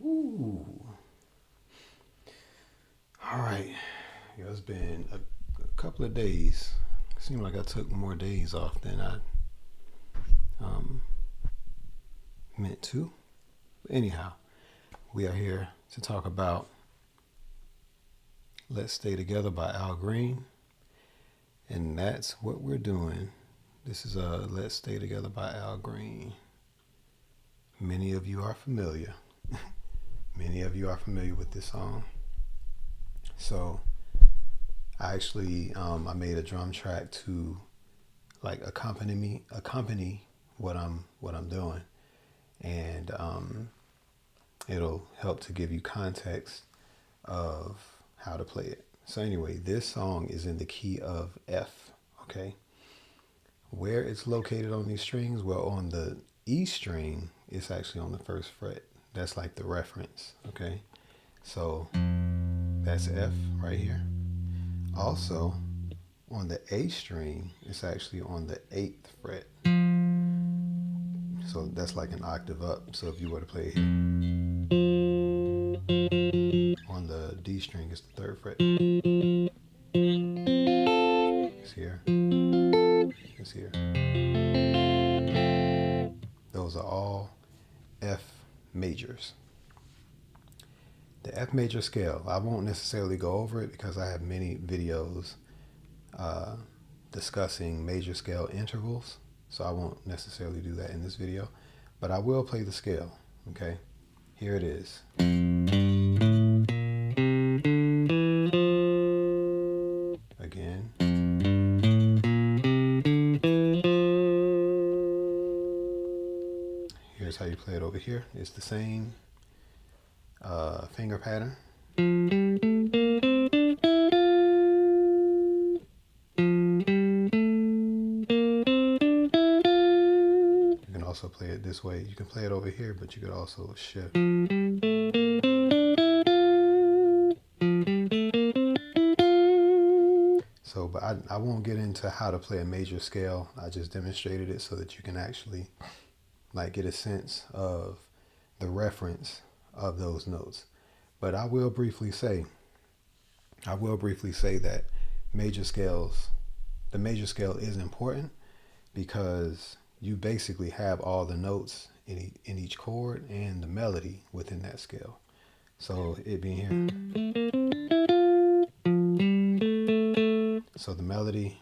Ooh. All right. Yeah, it's been a couple of days. Seemed like I took more days off than I um, meant to. Anyhow, we are here to talk about Let's Stay Together by Al Green. And that's what we're doing. This is Let's Stay Together by Al Green. Many of you are familiar. Many of you are familiar with this song. So I actually I made a drum track to like accompany what I'm doing, and it'll help to give you context of how to play it. So anyway, this song is in the key of F. Okay, where it's located on these strings? Well, on the E string, it's actually on the first fret. That's like the reference. Okay, so that's F right here. Also, on the A string, it's actually on the 8th fret. So that's like an octave up. So if you were to play here, on the D string, it's the 3rd fret. It's here. It's here. Those are all F majors. The F major scale, I won't necessarily go over it because I have many videos discussing major scale intervals. So I won't necessarily do that in this video, but I will play the scale. Okay, here it is. Again. Here's how you play it over here. It's the same finger pattern. You can also play it this way. You can play it over here, but you could also shift. So, but I won't get into how to play a major scale. I just demonstrated it so that you can actually like get a sense of the reference of those notes. But I will briefly say that major scales, the major scale is important because you basically have all the notes in each chord and the melody within that scale. So it being here. So the melody.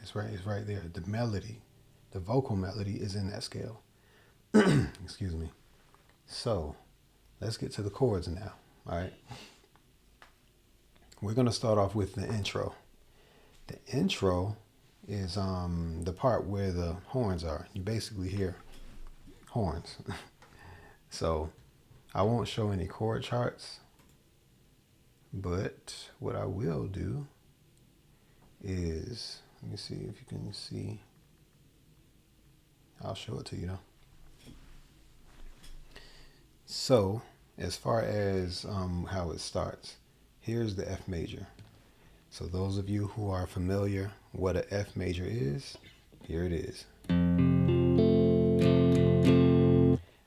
It's right there. The melody, the vocal melody is in that scale. Excuse me. So let's get to the chords now. All right. We're going to start off with the intro. The intro is the part where the horns are. You basically hear horns. So I won't show any chord charts, but what I will do is, let me see if you can see. I'll show it to you though. So as far as how it starts, here's the F major. So those of you who are familiar what a F major is, here it is.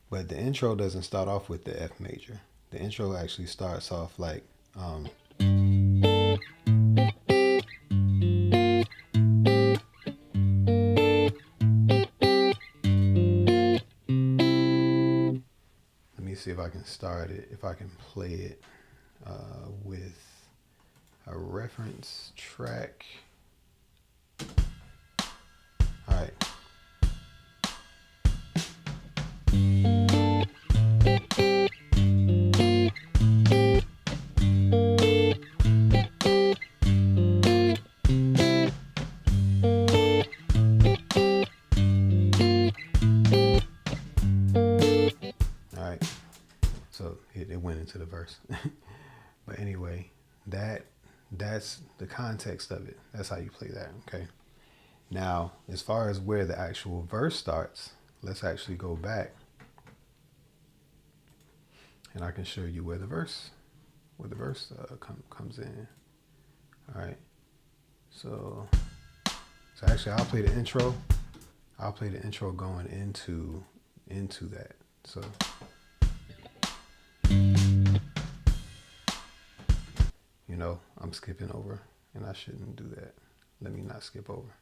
But the intro doesn't start off with the F major. The intro actually starts off like let me see if I can start it, if I can play it with a reference track. All right. All right. So it went into the verse. But anyway, that's the context of it. That's how you play that, okay? Now, as far as where the actual verse starts, let's actually go back and I can show you where the verse comes in. All right. So So actually, I'll play the intro. I'll play the intro going into that. So you know, I'm skipping over, and I shouldn't do that. Let me not skip over.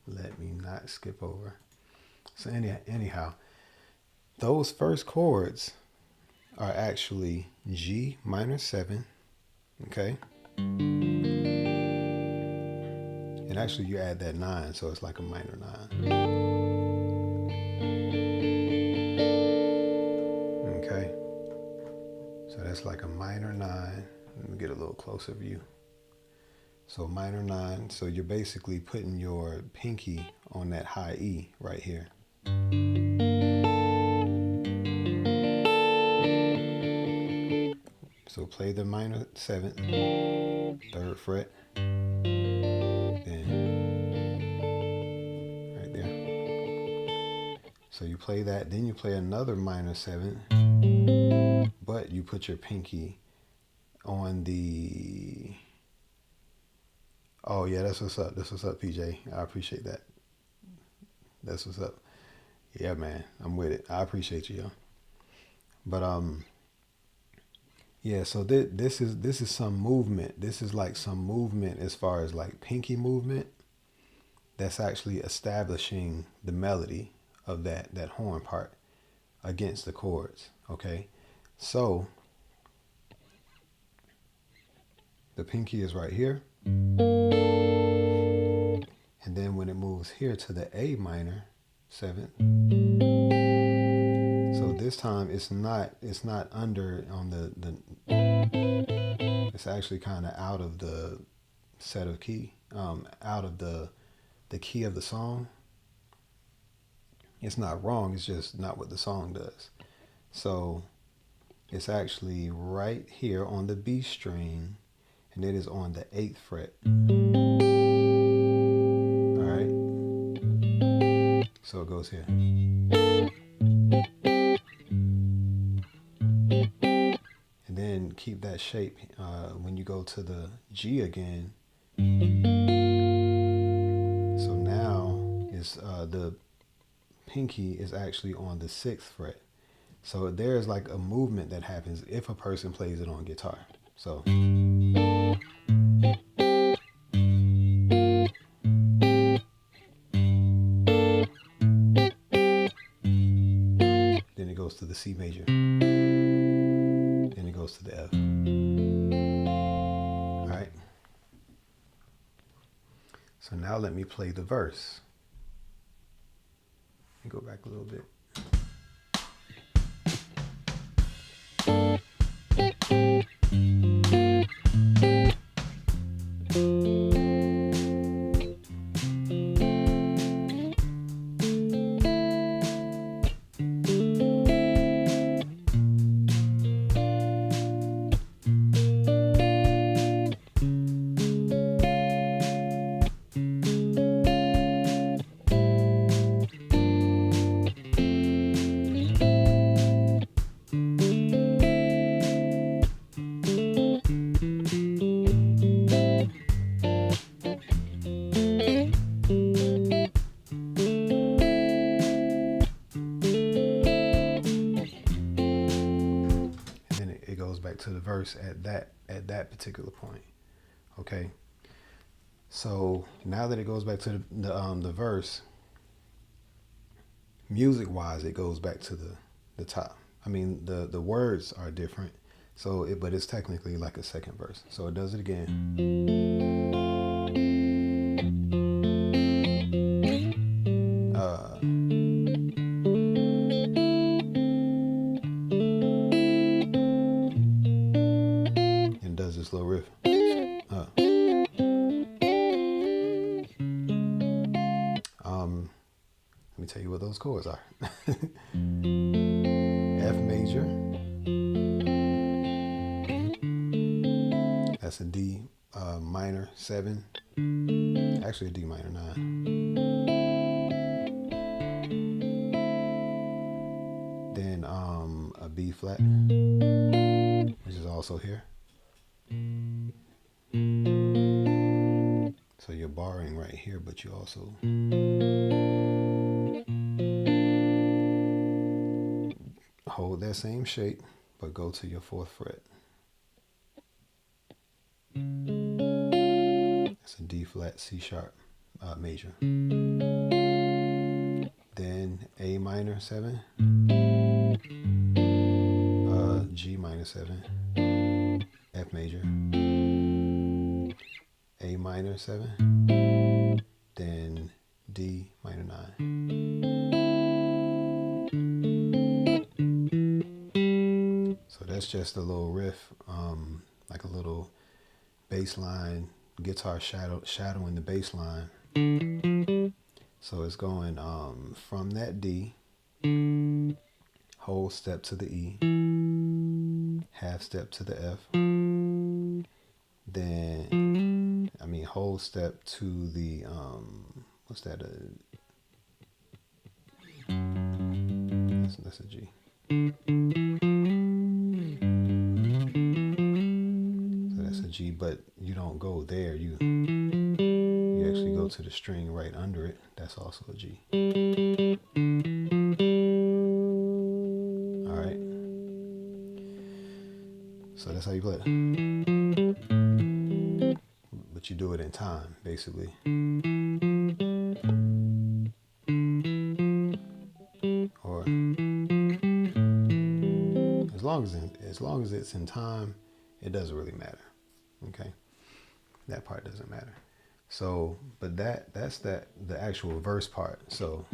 Let me not skip over. So anyhow, those first chords are actually G minor 7, okay? And actually you add that 9, so it's like a minor 9. Okay? So that's like a minor 9. Let me get a little closer view. So minor 9, so you're basically putting your pinky on that high E right here. So play the minor 7th, 3rd fret, then right there. So you play that, then you play another minor 7th, but you put your pinky on the... Oh yeah, that's what's up. That's what's up, PJ. I appreciate that. That's what's up. Yeah, man, I'm with it. I appreciate you, yo. But yeah. So this is some movement. This is like some movement as far as like pinky movement. That's actually establishing the melody of that horn part against the chords. Okay, so the pinky is right here. And then when it moves here to the A minor 7th, so this time it's not under on the it's actually kind of out of the set of key, out of the key of the song. It's not wrong, it's just not what the song does. So it's actually right here on the B string, and it is on the 8th fret. All right. So it goes here. And then keep that shape when you go to the G again. So now is the pinky is actually on the 6th fret. So there's like a movement that happens if a person plays it on guitar. So then it goes to the C major. Then it goes to the F. All right. So now let me play the verse. Let me go back a little bit. To the verse at that particular point. Okay, so now that it goes back to the verse, music wise it goes back to the top. I mean the words are different, so but it's technically like a second verse. So it does it again. This little riff. Let me tell you what those chords are. F major. That's a D minor 7. Actually a D minor 9. Then a B flat, which is also here. So you're barring right here, but you also hold that same shape, but go to your 4th fret. It's a D flat, C sharp major. Then A minor 7, G minor 7, F major, A minor 7, then D minor 9. So that's just a little riff, like a little bass line, guitar shadowing the bass line. So it's going from that D, whole step to the E, half step to the F, then, whole step to the, what's that? That's a G. So that's a G, but you don't go there. You actually go to the string right under it. That's also a G. All right. So that's how you play it. But you do it in time, basically. Or as long as it's in time, it doesn't really matter. Okay, that part doesn't matter. So, but that's the actual verse part. So.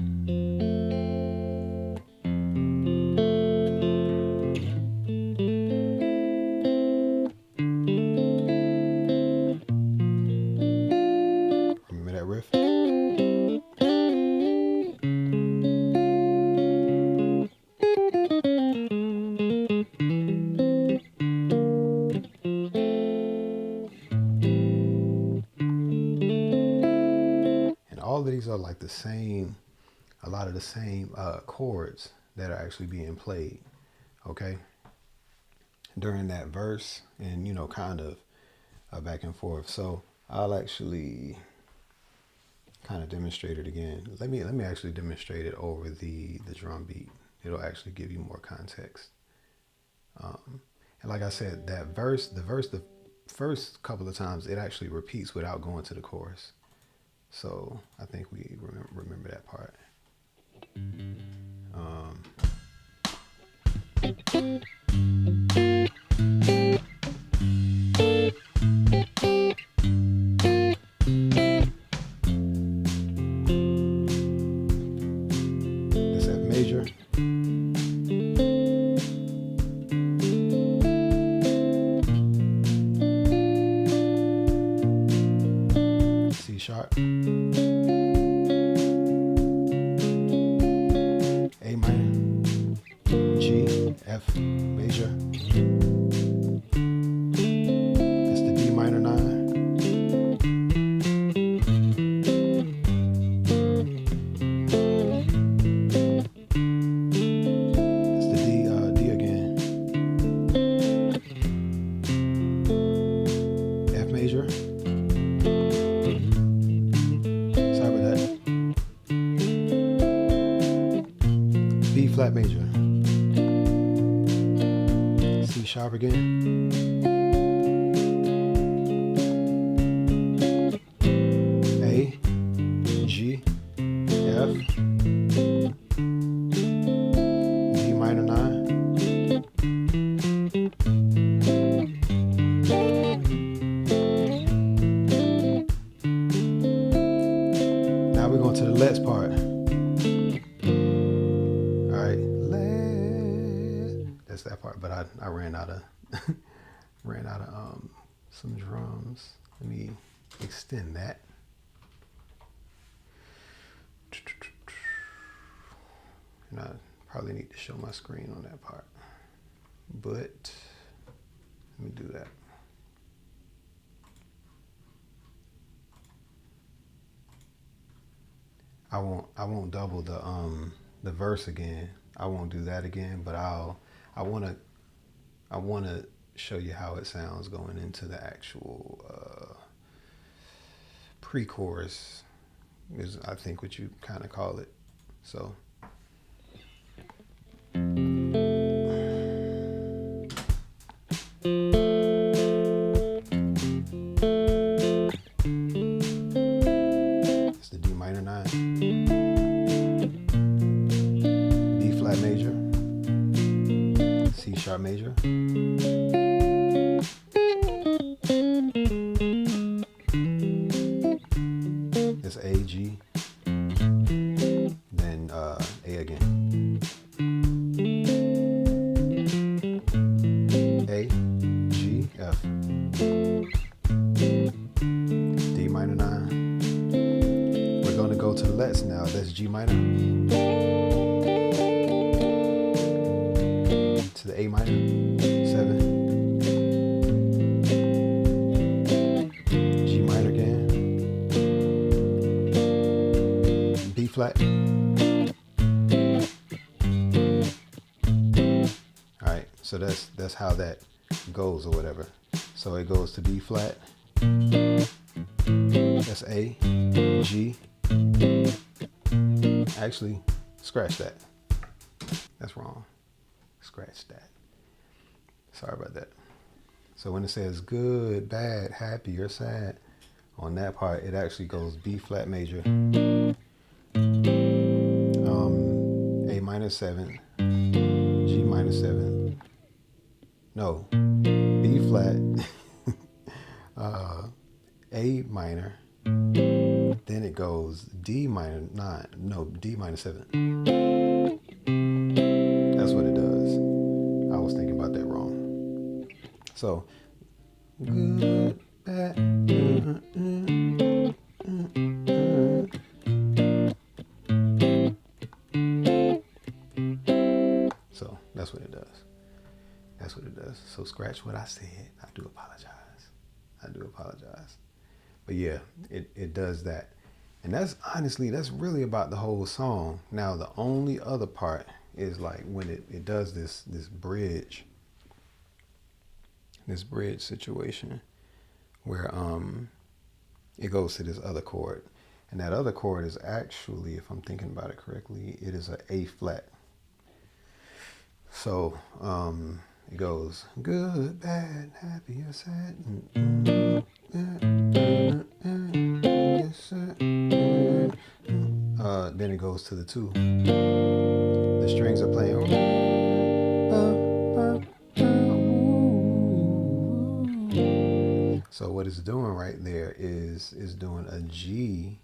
Remember that riff? All of these are like the same, a lot of the same chords that are actually being played, okay, during that verse, and kind of back and forth. So I'll actually kind of demonstrate it again. Let me actually demonstrate it over the drum beat. It'll actually give you more context. And like I said, the first couple of times it actually repeats without going to the chorus. So I think we remember that part. This F major. C sharp. A minor, G, F major. It's the D minor 9. It's the D again. F major. Sorry about that. B flat major. C sharp again. A, G, F, D minor 9. Now we're going to the let's part. That's that part, but I ran out of some drums. Let me extend that. And I probably need to show my screen on that part, but let me do that. I won't double the verse again. I won't do that again, but I want to show you how it sounds going into the actual pre-chorus is, I think, what you kind of call it. So. It's the D minor 9, B flat major, C sharp major, it's A, G, then A again. A, G, F, D minor 9. We're going to go to the Let's now. That's G minor to the A minor 7, G minor again, B flat. All right, so that's how that goes or whatever. So it goes to B flat, that's A, G. Actually, scratch that. That's wrong. Scratch that. Sorry about that. So when it says good, bad, happy, or sad, on that part, it actually goes B flat major, A minor 7, G minor 7, no, B flat, A minor, then it goes D minor 9, no, D minor 7. That's what it does. I was thinking about that wrong. So, good, bad, so that's what it does. That's what it does. So scratch what I said. I do apologize. But yeah, it does that. And that's honestly, that's really about the whole song. Now, the only other part is like when it does this bridge situation where it goes to this other chord. And that other chord is actually, if I'm thinking about it correctly, it is an A flat. So it goes good, bad, happy, or sad. Then it goes to the 2. The strings are playing. So what it's doing right there is doing a G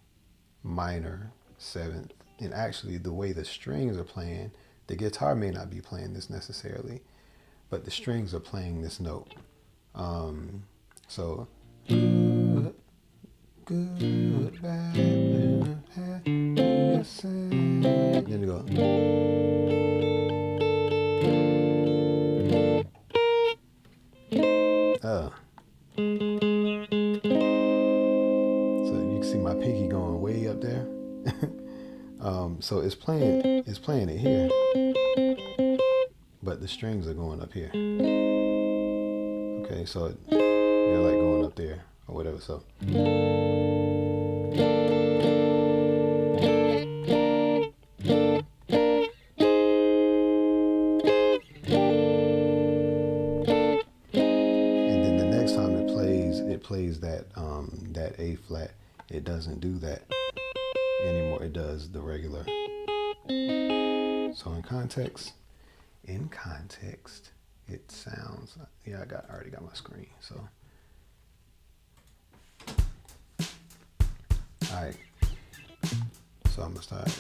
minor 7th. And actually, the way the strings are playing, the guitar may not be playing this necessarily, but the strings are playing this note. So good, bad, happy, sad. Then it goes. So you can see my pinky going way up there. So it's playing it here, but the strings are going up here. Okay, so they're like going up there or whatever. So and then the next time it plays that that A flat. It doesn't do that anymore. It does the regular. So in context, it sounds. Yeah, I already got my screen. So, all right. So I'm gonna start.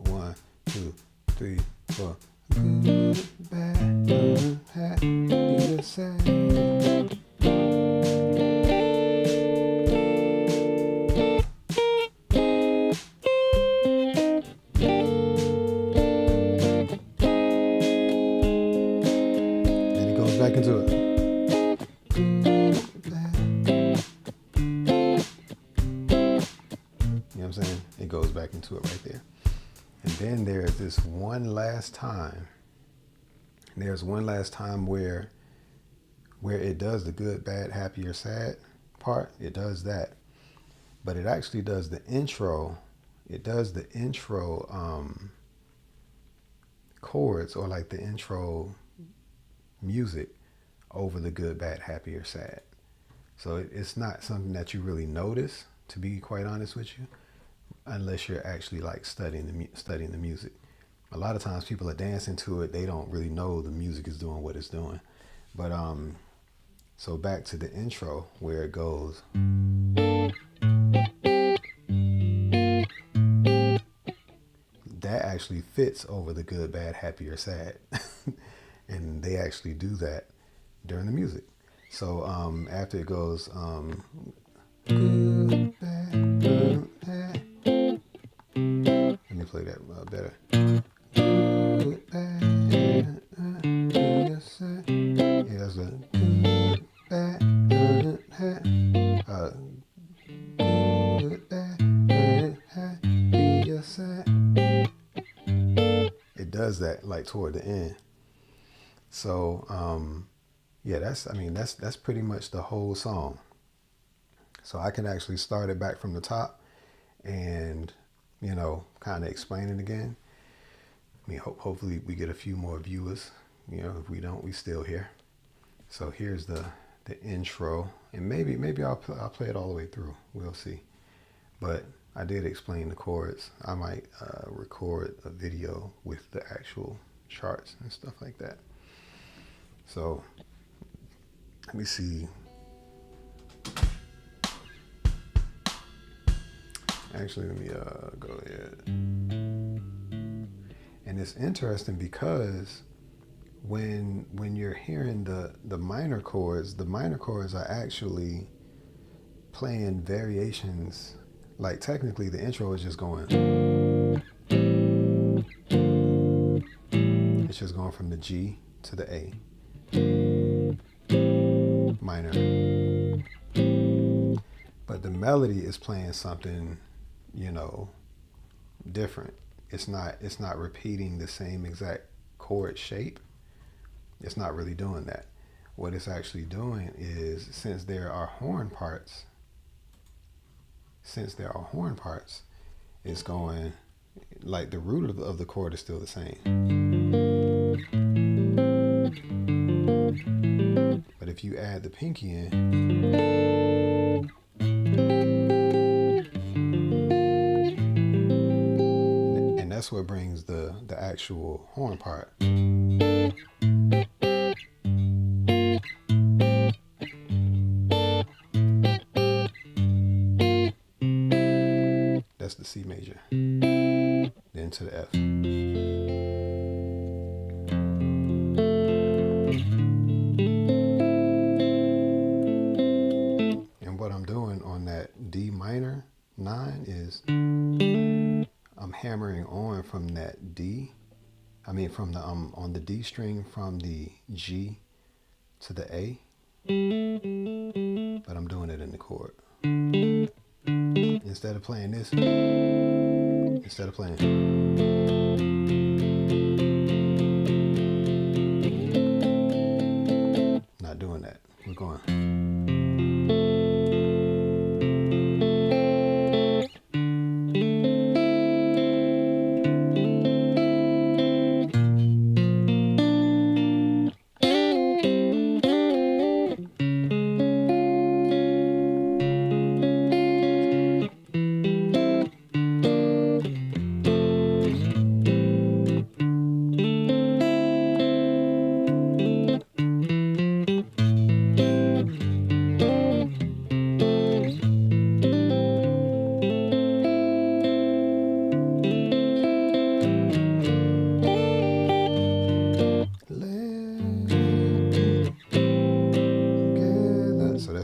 1, 2, 3, 4. Good, bad, happy, or sad. Back into it. You know what I'm saying? It goes back into it right there. And then there's this one last time. There's one last time where it does the good, bad, happy, or sad part. It does that. but it actually does the intro. It does the intro chords, or like the intro music, over the good, bad, happy, or sad. So it's not something that you really notice, to be quite honest with you, unless you're actually like studying the music. A lot of times people are dancing to it, they don't really know the music is doing what it's doing. But so back to the intro where it goes. That actually fits over the good, bad, happy, or sad. And they actually do that during the music. So after it goes, good, bad, bad. Let me play that better. Good, bad, yes, yeah, that's a good, bad, good, bad, yes, it does that like toward the end. So yeah, that's pretty much the whole song. So I can actually start it back from the top and, kind of explain it again. I mean, hopefully we get a few more viewers. If we don't, we still here. So here's the intro, and maybe I'll play it all the way through. We'll see. But I did explain the chords. I might record a video with the actual charts and stuff like that. So let me see. Actually, let me go ahead. And it's interesting because when you're hearing the minor chords are actually playing variations. Like technically the intro is just going. It's just going from the G to the A. Minor. But the melody is playing something, different. It's not repeating the same exact chord shape. It's not really doing that. What it's actually doing is, since there are horn parts, it's going, like the root of the chord is still the same. But if you add the pinky in, and that's what brings the actual horn part. That's the C major. Then to the F. And what I'm doing on that D minor 9 is I'm hammering on from that D. From the on the D string from the G to the A. But I'm doing it in the chord. Instead of playing this, not doing that. We're going.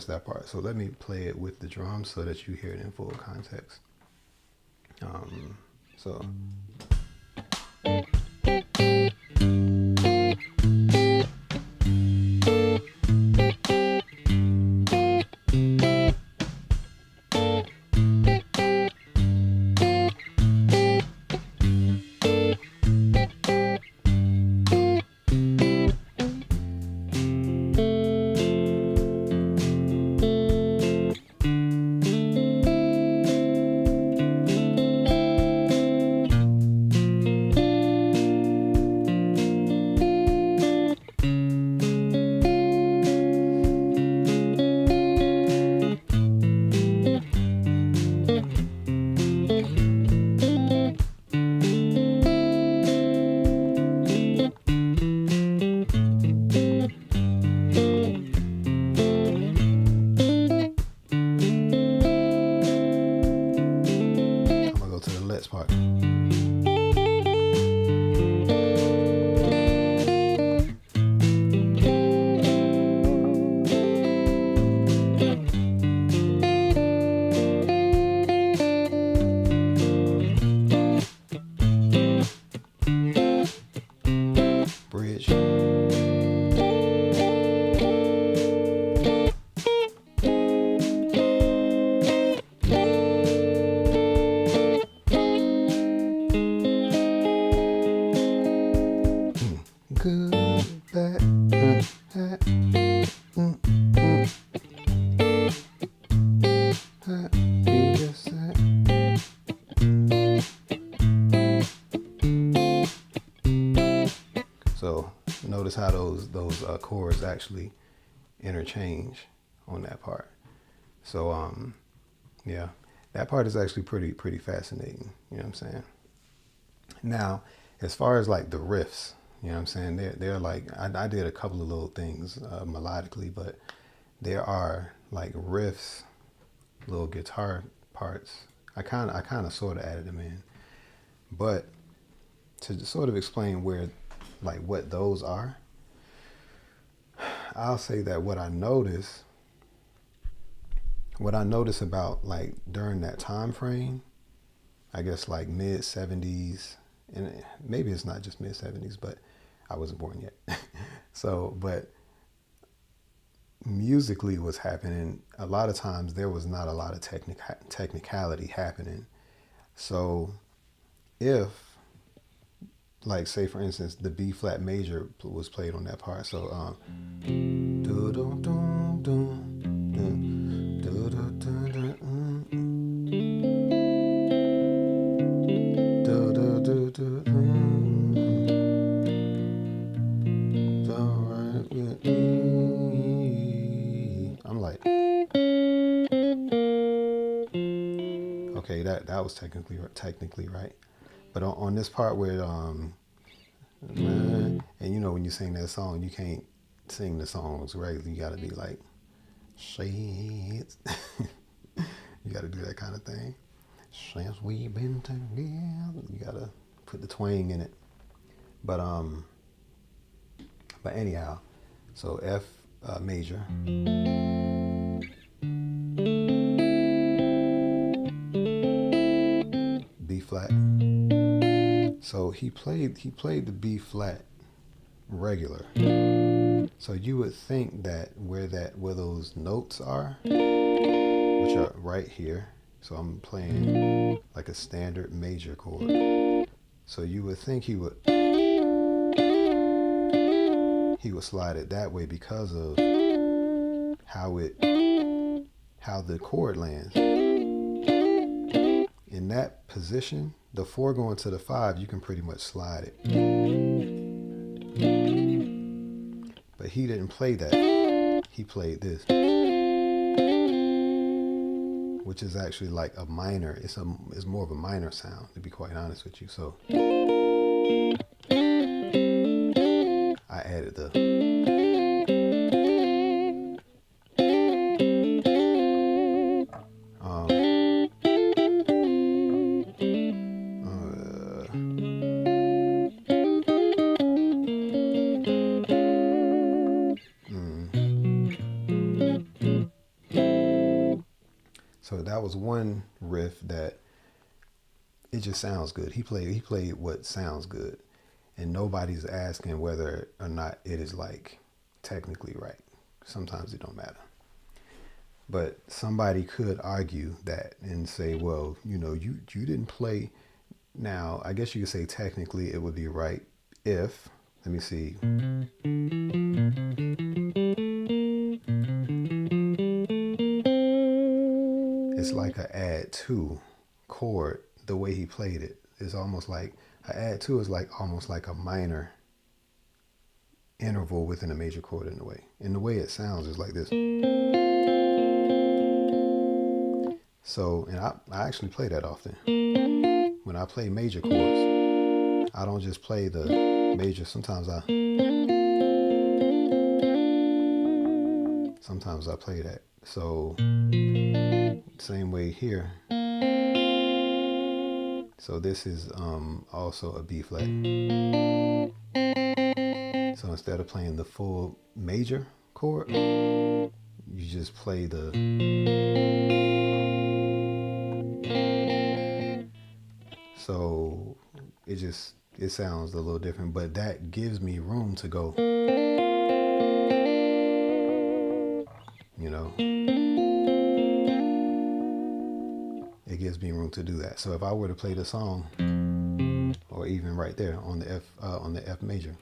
That part. So let me play it with the drums so that you hear it in full context. So this part. Bridge. Good, bad, So notice how those chords actually interchange on that part. So yeah, that part is actually pretty fascinating. You know what I'm saying? Now, as far as like the riffs, you know what I'm saying? They're like I did a couple of little things melodically, but there are like riffs, little guitar parts. I kind of sort of added them in, but to sort of explain where, like what those are, I'll say that what I notice about like during that time frame, I guess like mid 70s, and maybe it's not just mid 70s, but I wasn't born yet. So, but musically what's happening, a lot of times there was not a lot of technicality happening. So if, like say for instance, the B flat major was played on that part, so I'm like, okay, that was technically right. But on this part where and you know when you sing that song, you can't sing the songs regularly. You gotta be like shit. You gotta do that kind of thing. Since we've been together, you gotta put the twang in it. But anyhow, so F major, B flat. So he played the B flat regular. So you would think that where those notes are, which are right here. So I'm playing like a standard major chord. So you would think he would slide it that way because of how the chord lands. In that position, the 4 going to the 5, you can pretty much slide it. But he didn't play that. He played this, which is actually like a minor. It's more of a minor sound, to be quite honest with you. So I added the So that was one riff that it just sounds good. He played what sounds good, and nobody's asking whether or not it is like technically right. Sometimes it don't matter. But somebody could argue that and say, well, you know, you didn't play. Now, I guess you could say technically it would be right if, let me see. It's like a add 2 chord, the way he played it. It's almost like, a add 2 is like almost like a minor interval within a major chord in a way. And the way it sounds is like this. So, and I actually play that often. When I play major chords, I don't just play the major. Sometimes I play that. So, same way here. So this is also a B flat. So instead of playing the full major chord, you just play the. So it sounds a little different, but that gives me room to go, you know. It gives me room to do that. So if I were to play the song, or even right there on the F major.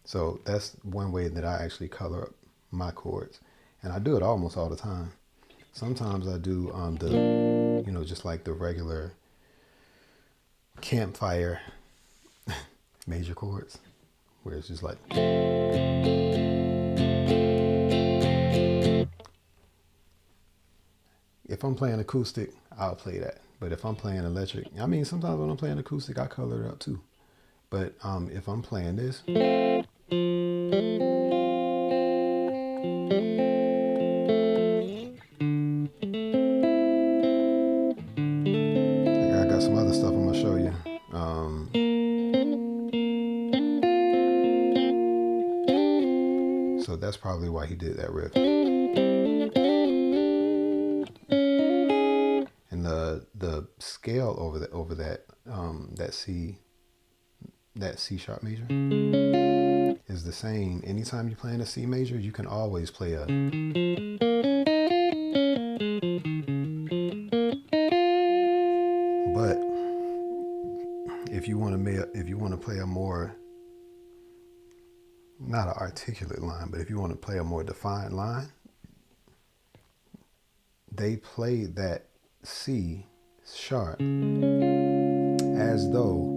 So that's one way that I actually color up my chords, and I do it almost all the time. Sometimes I do just like the regular campfire major chords, where it's just like. If I'm playing acoustic, I'll play that. But if I'm playing electric, I mean, sometimes when I'm playing acoustic, I color it up too. But if I'm playing this, I got some other stuff I'm gonna show you. So that's probably why he did that riff. And the scale over that C sharp major is the same. Anytime you're playing a C major, you can always play a. But if you want to play a more, not an articulate line, but if you want to play a more defined line, they played that C sharp as though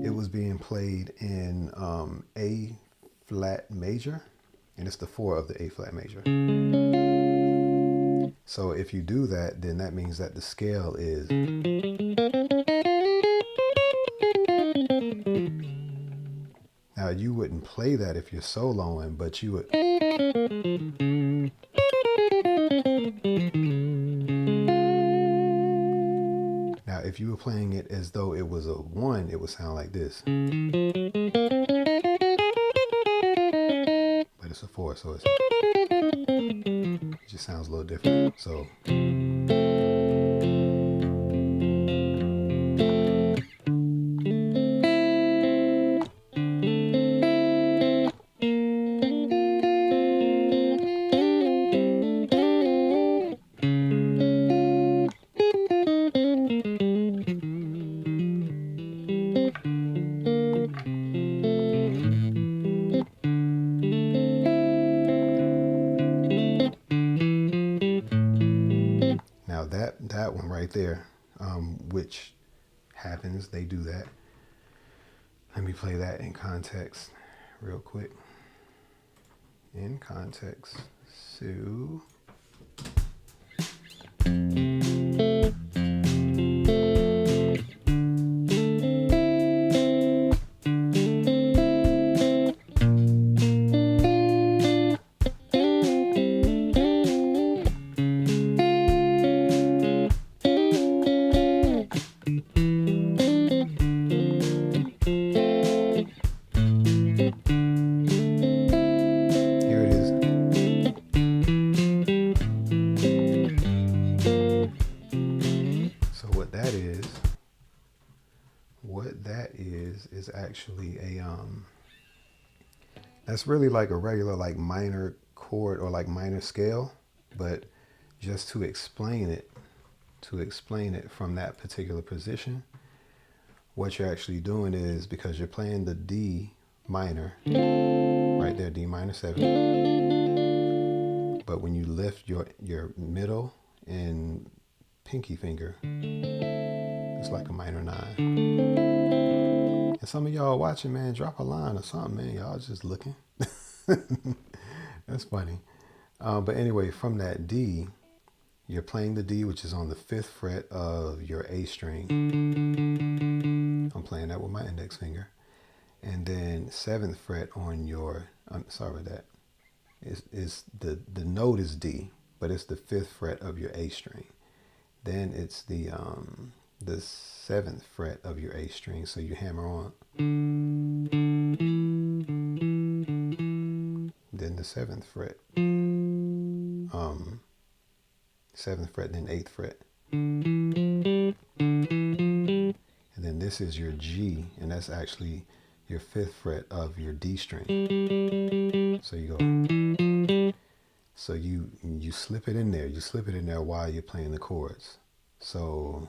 it was being played in A flat major, and it's the 4 of the A flat major. So if you do that, then that means that the scale is. Now you wouldn't play that if you're soloing, but you would. Now if you were playing it as though it was a 1, it would sound like this. But it's a 4, so it just sounds a little different. So. That one right there, which happens, they do that. Let me play that in context real quick. In context, so. Is actually a that's really like a regular like minor chord or like minor scale, but just to explain it from that particular position, what you're actually doing is, because you're playing the D minor right there, D minor 7, but when you lift your middle and pinky finger, it's like a minor 9. And some of y'all watching, man, drop a line or something, man. Y'all just looking. That's funny. But anyway, from that D, you're playing the D, which is on the 5th fret of your A string. I'm playing that with my index finger. And then 7th fret on your, I'm sorry, that is the note is D, but it's the 5th fret of your A string. Then it's the 7th fret of your A string, so you hammer on. Then the 7th fret. 7th fret, then 8th fret. And then this is your G, and that's actually your 5th fret of your D string. So you go. So you slip it in there. You slip it in there while you're playing the chords. So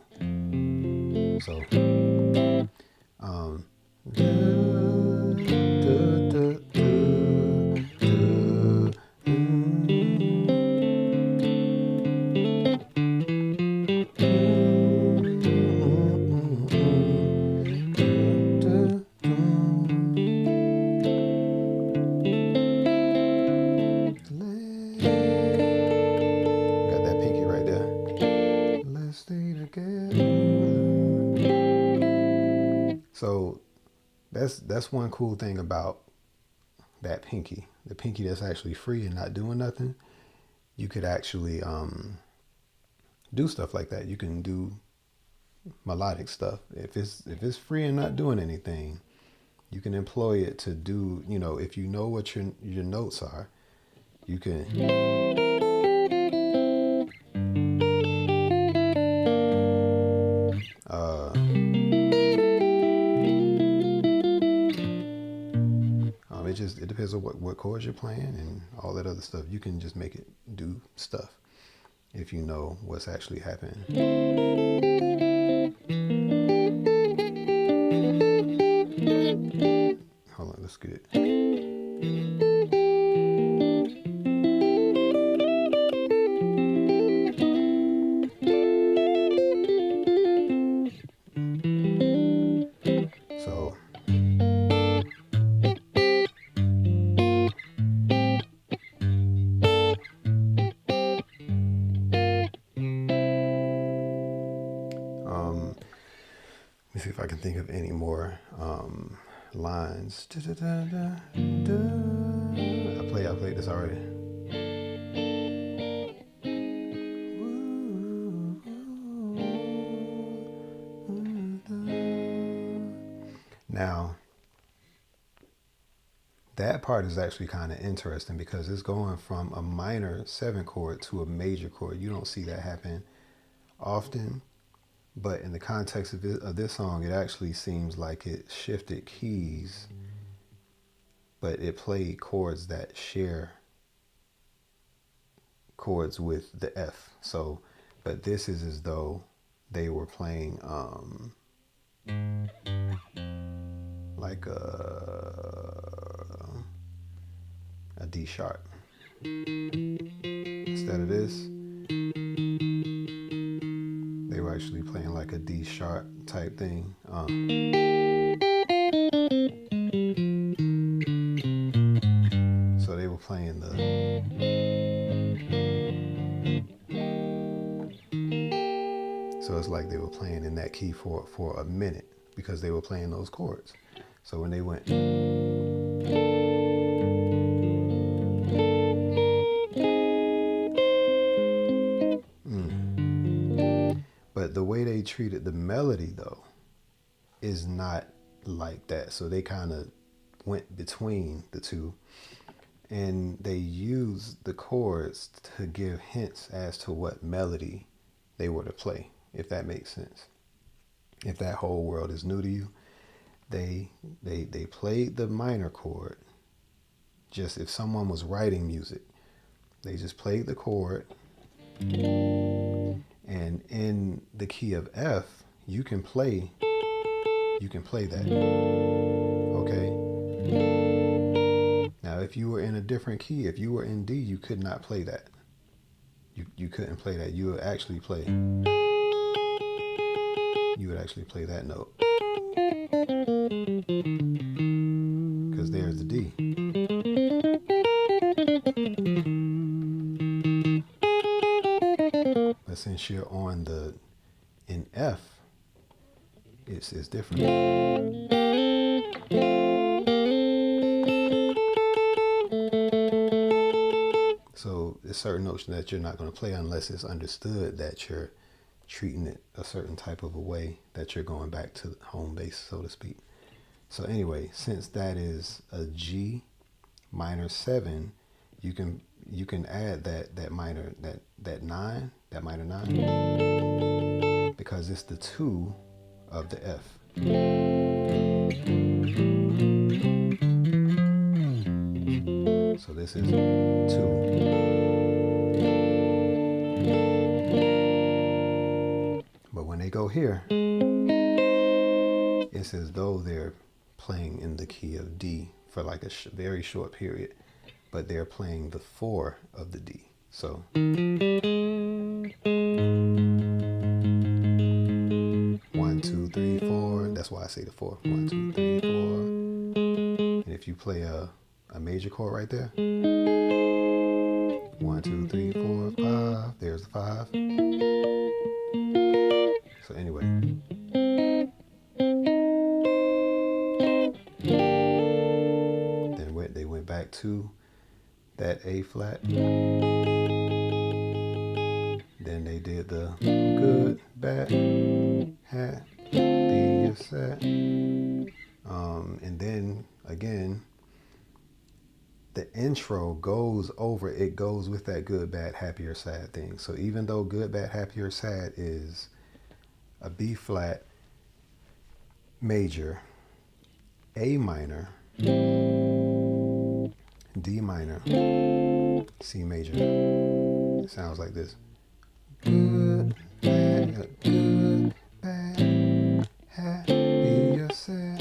got that pinky right there. Let's stay together. So that's one cool thing about that pinky. The pinky that's actually free and not doing nothing. You could actually do stuff like that. You can do melodic stuff. If it's free and not doing anything, you can employ it to do, if you know what your notes are, you can it depends on what chords you're playing and all that other stuff. You can just make it do stuff if you know what's actually happening. Hold on, let's get it. Let me see if I can think of any more lines. I played this already. Now, that part is actually kind of interesting because it's going from a minor 7 chord to a major chord. You don't see that happen often. But in the context of this song, it actually seems like it shifted keys, but it played chords that share chords with the F. So, but this is as though they were playing like a D sharp. Instead of this, they were actually playing like a D sharp type thing. So they were playing so it's like they were playing in that key for a minute because they were playing those chords. So when they went, but the way they treated the melody though is not like that. So they kind of went between the two and they used the chords to give hints as to what melody they were to play, if that makes sense. If that whole world is new to you, they played the minor chord. Just if someone was writing music, they just played the chord, and in the key of F, you can play that. Okay? Now, if you were in a different key, if you were in D, you could not play that. You couldn't play that. You would actually play that note. Because there's the D. But since you're on in F, it's different. So it's certain notes that you're not going to play unless it's understood that you're treating it a certain type of a way, that you're going back to home base, so to speak. So anyway, since that is a G minor 7, you can add that minor minor 9, because it's the 2 of the F. So this is 2. But when they go here, it's as though they're playing in the key of D for like a very short period, but they're playing the 4 of the D. So 1, 2, 3, 4. That's why I say the 4. 1, 2, 3, 4. And if you play a major chord right there, 1, 2, 3, 4, 5. There's the 5. So anyway. Then they went back to that A flat. Then they did the good, bad, happy, sad. And then again, the intro goes with that good, bad, happy, or sad thing. So even though good, bad, happy, or sad is a B flat major, A minor, D minor, C major, it sounds like this. Good, bad, happy, or sad.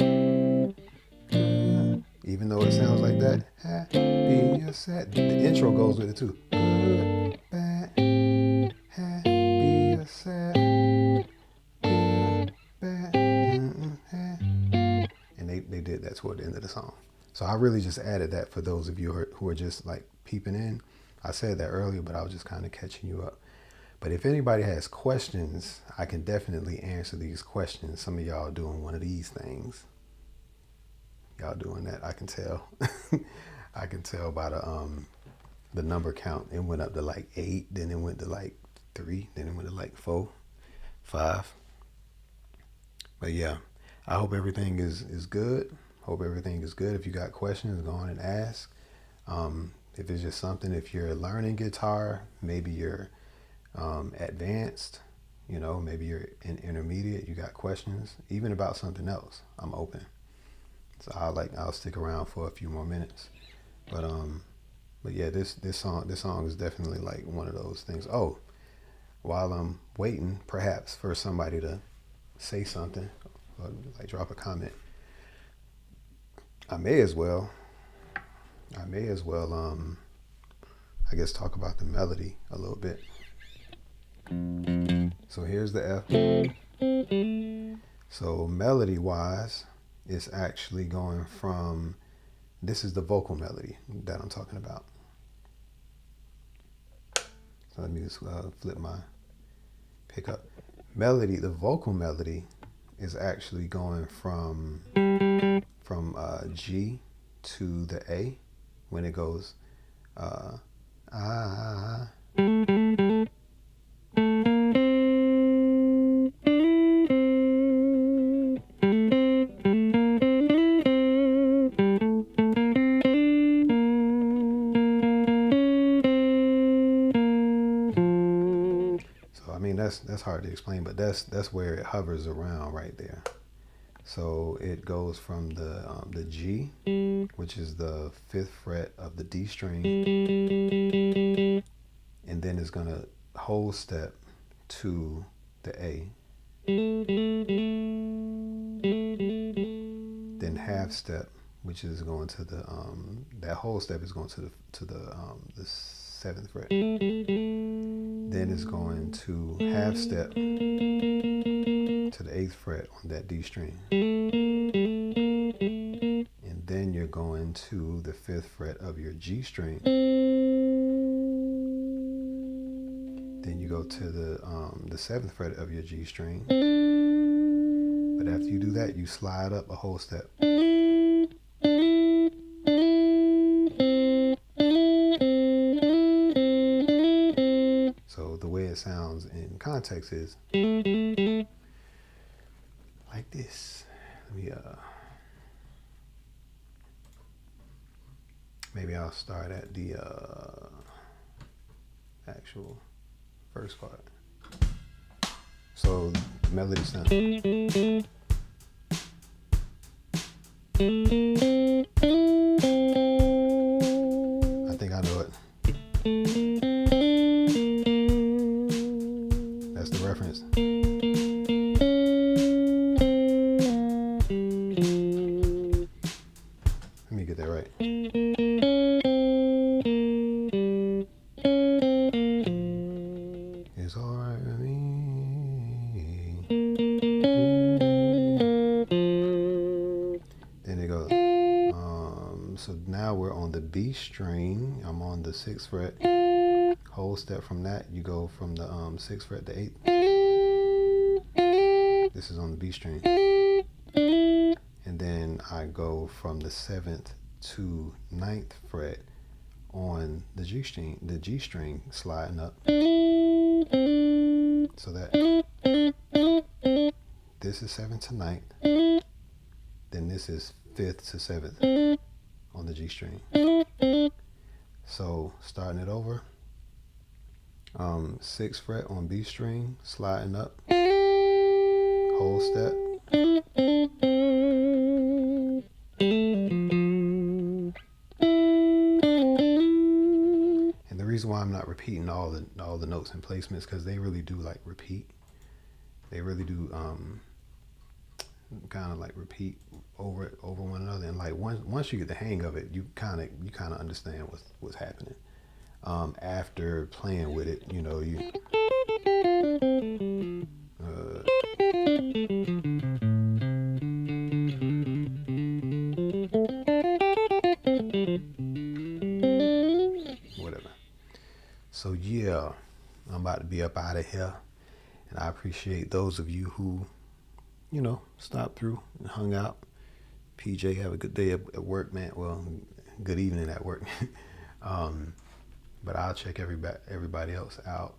Good. Even though it sounds like that, happy, or sad, the intro goes with it too. Good, bad, happy, or sad. Good, bad, and they did that toward the end of the song. So I really just added that for those of you who are just like peeping in. I said that earlier, but I was just kind of catching you up. But if anybody has questions, I can definitely answer these questions. Some of y'all doing one of these things. Y'all doing that, I can tell. I can tell by the number count. It went up to like 8, then it went to like 3, then it went to like 4, 5. But yeah, I hope everything is good. Hope everything is good. If you got questions, go on and ask. If it's just something, if you're learning guitar, maybe you're advanced, maybe you're in intermediate, you got questions, even about something else, I'm open. So I'll stick around for a few more minutes. But yeah, this song is definitely like one of those things. Oh, while I'm waiting, perhaps for somebody to say something or like drop a comment, I may as well I guess talk about the melody a little bit. So here's the F. So melody wise, it's actually going from, this is the vocal melody that I'm talking about. So let me just flip my pickup. Melody, the vocal melody is actually going from G to the A when it goes ah. So I mean that's hard to explain, but that's where it hovers around right there. So it goes from the G, which is the 5th fret of the D string, and then it's gonna whole step to the A, then half step, which is going to the that whole step is going to the 7th fret. Then it's going to half step to the 8th fret on that D string. And then you're going to the 5th fret of your G string. Then you go to the 7th fret of your G string. But after you do that, you slide up a whole step. So the way it sounds in context is like this. Let me maybe I'll start at the actual first part. So the melody sound. I think I know it. That's the reference. Let me get that right. It's alright with me. Then it goes. So now we're on the B string. I'm on the 6th fret. Whole step from that, you go from the 6th fret to 8th. This is on the B string. And then I go from the 7th to 9th fret on the G string sliding up. So that this is 7th to 9th. Then this is 5th to 7th on the G string. So starting it over. 6th fret on B string, sliding up, whole step. And the reason why I'm not repeating all the notes and placements, because they really do like repeat. They really do kind of like repeat over one another. And like once you get the hang of it, you kind of understand what's happening. After playing with it, you know, whatever. So yeah, I'm about to be up out of here, and I appreciate those of you who, you know, stopped through and hung out. PJ, have a good day at work, man. Well, good evening at work. But I'll check everybody else out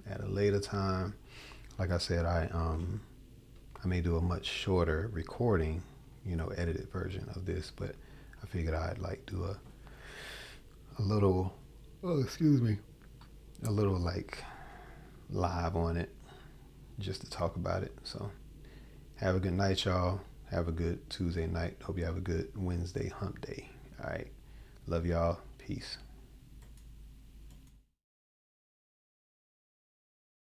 at a later time. Like I said, I may do a much shorter recording, you know, edited version of this, but I figured I'd like do a little, a little like live on it, just to talk about it. So have a good night, y'all. Have a good Tuesday night. Hope you have a good Wednesday hump day. All right. Love y'all. Peace.